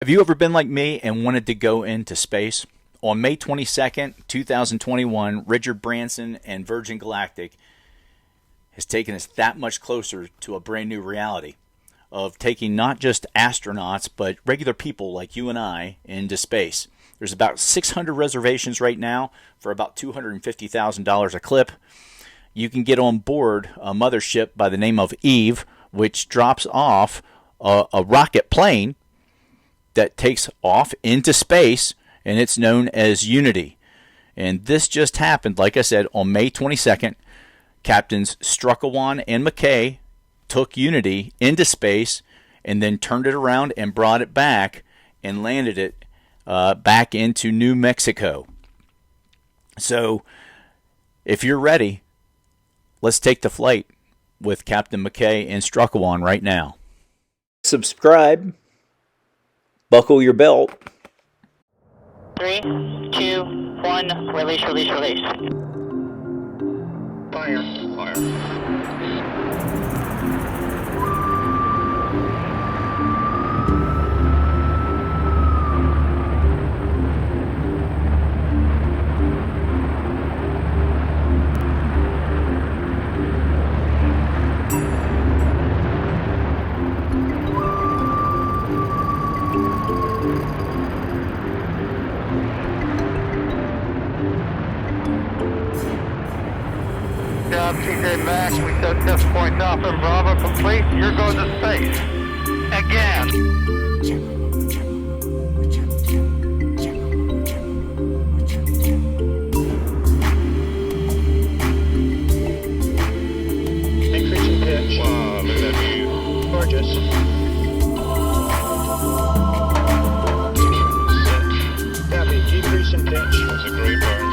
Have you ever been like me and wanted to go into space? On May 22nd, 2021, Richard Branson and Virgin Galactic has taken us that much closer to a brand new reality of taking not just astronauts, but regular people like you and I into space. There's about 600 reservations right now for about $250,000 a clip. You can get on board a mothership by the name of Eve, which drops off a rocket plane that takes off into space, and it's known as Unity. And this just happened, like I said, on May 22nd. Captains Struckawan and McKay took Unity into space and then turned it around and brought it back and landed it back into New Mexico. So if you're ready, let's take the flight with Captain McKay and Struckawan right now. Subscribe. Buckle your belt. 3, 2, 1, release, release, release. Fire. TJ Max, we took this point off in Bravo complete. You're going to space. Again. Increasing pitch. Wow, look at that view. Gorgeous. Set. Copy. Decreasing pitch. That's a great burn.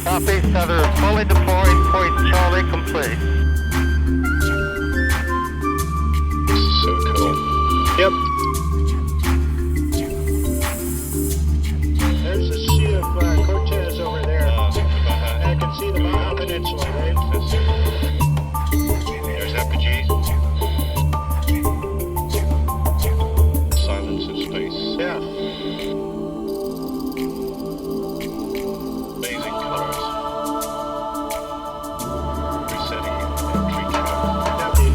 Copy, Feather fully deployed, point Charlie complete. This is so cool. Yep. There's a sea of Cortez over there. I can see the Baja Peninsula, right? There's Apogee. Silence in space. Yeah. Amazing colors. Resetting entry track. Copy.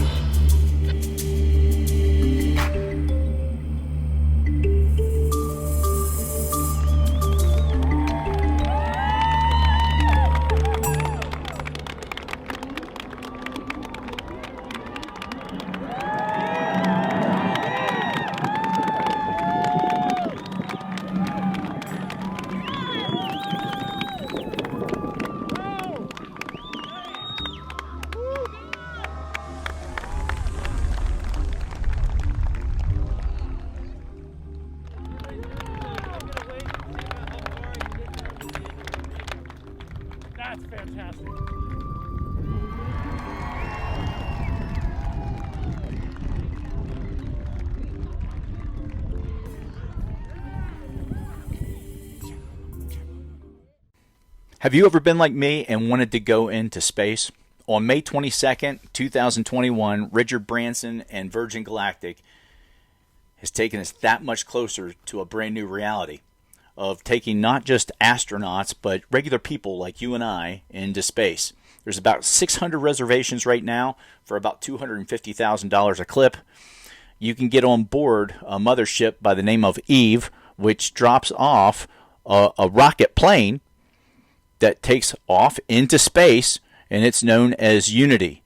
That's fantastic. Have you ever been like me and wanted to go into space? On May 22nd, 2021, Richard Branson and Virgin Galactic has taken us that much closer to a brand new reality of taking not just astronauts, but regular people like you and I into space. There's about 600 reservations right now for about $250,000 a clip. You can get on board a mothership by the name of Eve, which drops off a rocket plane that takes off into space, and it's known as Unity.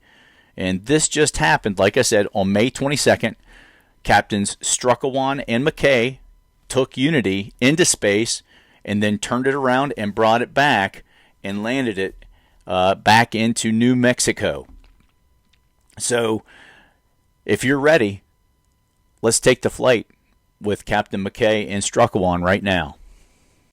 And this just happened, like I said, on May 22nd. Captains Struckawan and McKay took Unity into space and then turned it around and brought it back and landed it back into New Mexico. So if you're ready, let's take the flight with Captain McKay and Struckawan right now.